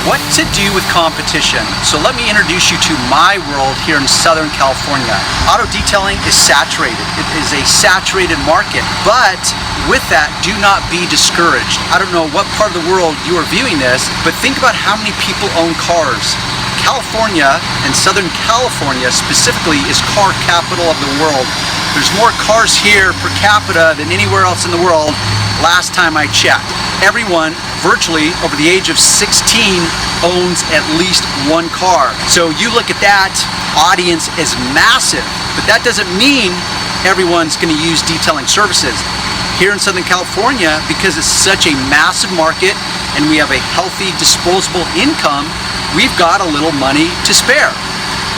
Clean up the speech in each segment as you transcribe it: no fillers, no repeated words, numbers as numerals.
What to do with competition. So let me introduce you to my world here in Southern California. Auto detailing is saturated. It is a saturated market, but with that, do not be discouraged. I don't know what part of the world you are viewing this, but think about how many people own cars. California, and Southern California specifically, is car capital of the world. There's more cars here per capita than anywhere else in the world last time I checked. Everyone virtually over the age of 16 owns at least one car. So you look at that audience as massive, but that doesn't mean everyone's going to use detailing services. Here in Southern California, because it's such a massive market and we have a healthy disposable income, we've got a little money to spare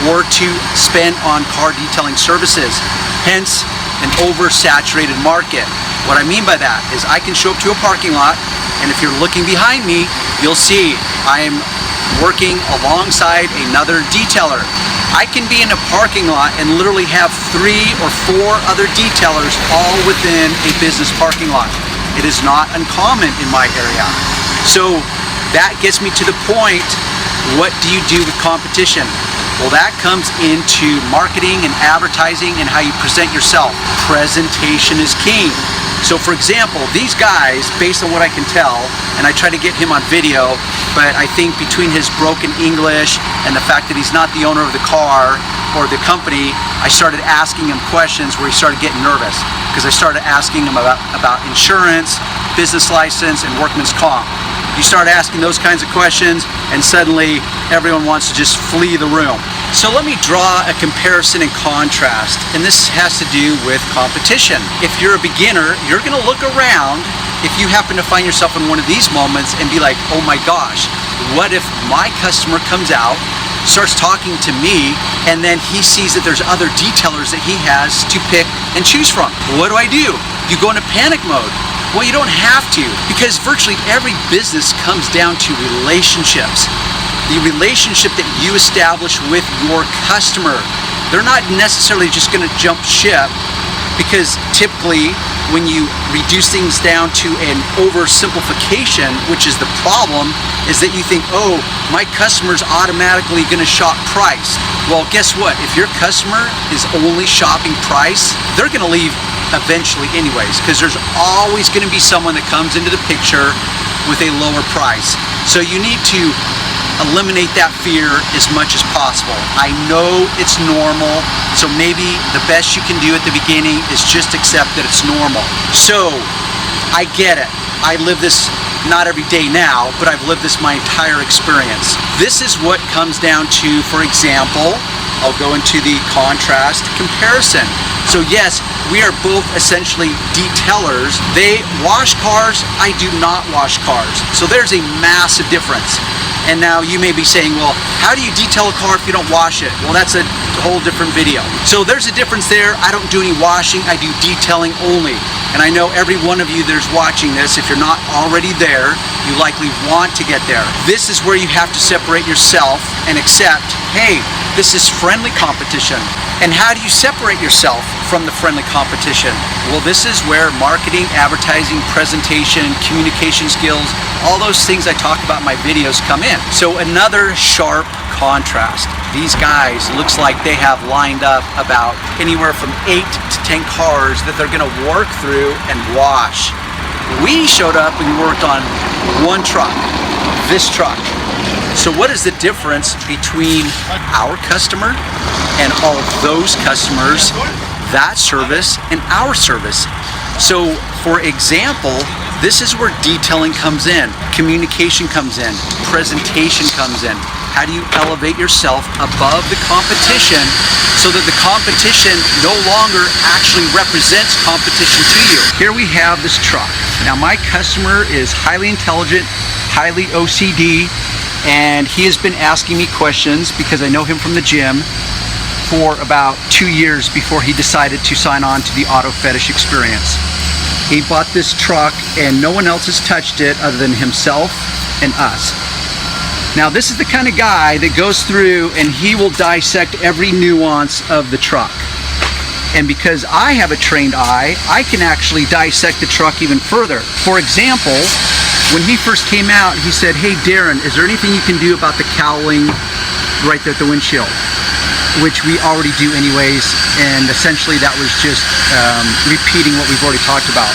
or to spend on car detailing services. Hence, an oversaturated market. What I mean by that is I can show up to a parking lot, and if you're looking behind me, you'll see I'm working alongside another detailer. I can be in a parking lot and literally have 3 or 4 other detailers all within a business parking lot. It is not uncommon in my area. So that gets me to the point, what do you do with competition? Well, that comes into marketing and advertising and how you present yourself. Presentation is king. So for example, these guys, based on what I can tell, and I try to get him on video, but I think between his broken English and the fact that he's not the owner of the car or the company, I started asking him questions where he started getting nervous, because I started asking him about insurance, business license, and workman's comp. You start asking those kinds of questions and suddenly everyone wants to just flee the room. So let me draw a comparison and contrast, and this has to do with competition. If you're a beginner, you're going to look around if you happen to find yourself in one of these moments and be like, oh my gosh, what if my customer comes out, starts talking to me, and then he sees that there's other detailers that he has to pick and choose from? What do? You go into panic mode. Well, you don't have to, because virtually every business comes down to relationships. The relationship that you establish with your customer. They're not necessarily just going to jump ship, because typically when you reduce things down to an oversimplification, which is the problem, is that you think, oh, my customer's automatically going to shop price. Well, guess what? If your customer is only shopping price, they're going to leave eventually anyways, because there's always going to be someone that comes into the picture with a lower price. So you need to eliminate that fear as much as possible. I know it's normal, so maybe the best you can do at the beginning is just accept that it's normal. So I get it. I live this not every day now, but I've lived this my entire experience. This is what comes down to, for example, I'll go into the contrast comparison. So yes, we are both essentially detailers. They wash cars, I do not wash cars. So there's a massive difference. And now you may be saying, well, how do you detail a car if you don't wash it? Well, that's a whole different video. So there's a difference there. I don't do any washing, I do detailing only. And I know every one of you that's watching this, if you're not already there, you likely want to get there. This is where you have to separate yourself and accept, hey, this is friendly competition. And how do you separate yourself from the friendly competition? Well, this is where marketing, advertising, presentation, communication skills, all those things I talk about in my videos come in. So another sharp contrast. These guys, looks like they have lined up about anywhere from 8 to 10 cars that they're gonna work through and wash. We showed up and worked on one truck, this truck. So what is the difference between our customer and all of those customers, that service, and our service? So for example, this is where detailing comes in, communication comes in, presentation comes in. How do you elevate yourself above the competition so that the competition no longer actually represents competition to you? Here we have this truck. Now my customer is highly intelligent, highly OCD, and he has been asking me questions because I know him from the gym for about 2 years before he decided to sign on to the auto fetish experience. He bought this truck and no one else has touched it other than himself and us. Now this is the kind of guy that goes through and he will dissect every nuance of the truck. And because I have a trained eye, I can actually dissect the truck even further. For example, When he first came out, he said, "Hey Darren, is there anything you can do about the cowling right there at the windshield?" Which we already do anyways, and essentially that was just repeating what we've already talked about,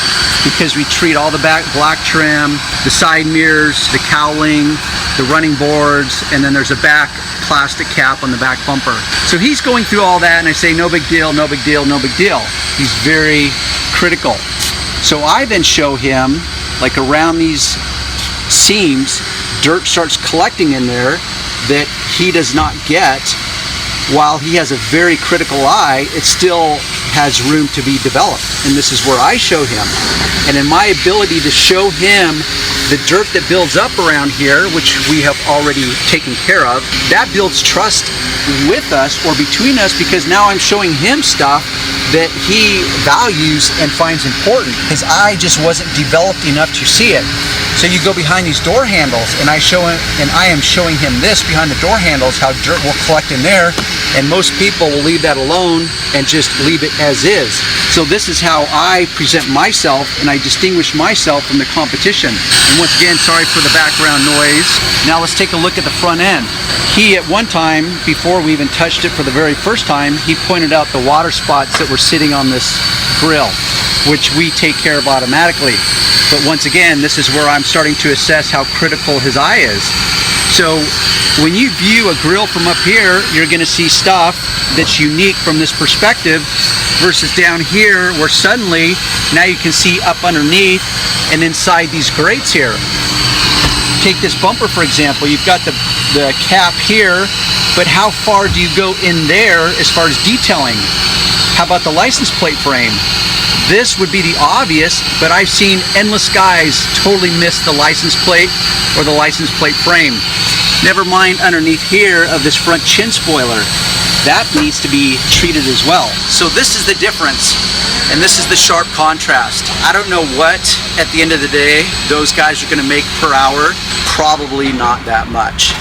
because we treat all the back black trim, the side mirrors, the cowling, the running boards, and then there's a back plastic cap on the back bumper. So he's going through all that, and I say, no big deal, no big deal, no big deal. He's very critical. So I then show him, like around these seams, dirt starts collecting in there that he does not get. While he has a very critical eye, it still has room to be developed. And this is where I show him. And in my ability to show him the dirt that builds up around here, which we have already taken care of, that builds trust with us or between us, because now I'm showing him stuff that he values and finds important. His eye just wasn't developed enough to see it. So you go behind these door handles, and I am showing him this behind the door handles, how dirt will collect in there, and most people will leave that alone and just leave it as is. So this is how I present myself, and I distinguish myself from the competition. And once again, sorry for the background noise. Now let's take a look at the front end. He, at one time, before we even touched it for the very first time, he pointed out the water spots that were sitting on this grill, which we take care of automatically. But once again, this is where I'm starting to assess how critical his eye is. So when you view a grill from up here, you're going to see stuff that's unique from this perspective, versus down here where suddenly now you can see up underneath and inside these grates here. Take this bumper for example. You've got the cap here, but how far do you go in there as far as detailing? How about the license plate frame? This would be the obvious, but I've seen endless guys totally miss the license plate or the license plate frame. Never mind underneath here of this front chin spoiler. That needs to be treated as well. So this is the difference, and this is the sharp contrast. I don't know what, at the end of the day, those guys are gonna make per hour. Probably not that much.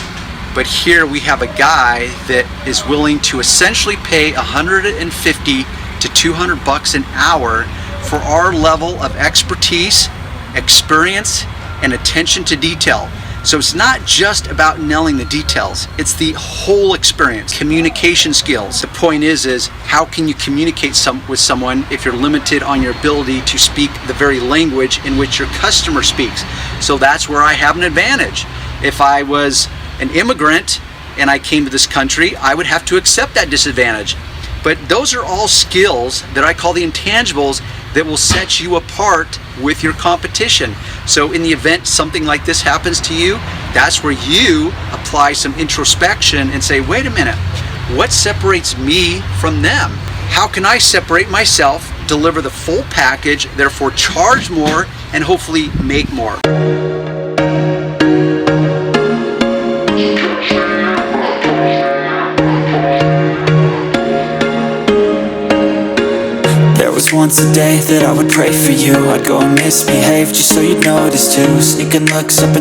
But here we have a guy that is willing to essentially pay $150 to $200 an hour for our level of expertise, experience, and attention to detail. So it's not just about nailing the details, it's the whole experience. Communication skills. The point is how can you communicate with someone if you're limited on your ability to speak the very language in which your customer speaks? So that's where I have an advantage. If I was an immigrant and I came to this country, I would have to accept that disadvantage. But those are all skills that I call the intangibles that will set you apart with your competition. So in the event something like this happens to you, that's where you apply some introspection and say, wait a minute, what separates me from them? How can I separate myself, deliver the full package, therefore charge more, and hopefully make more? Once a day that I would pray for you, I'd go and misbehave just so you'd notice too. Sneaking looks up and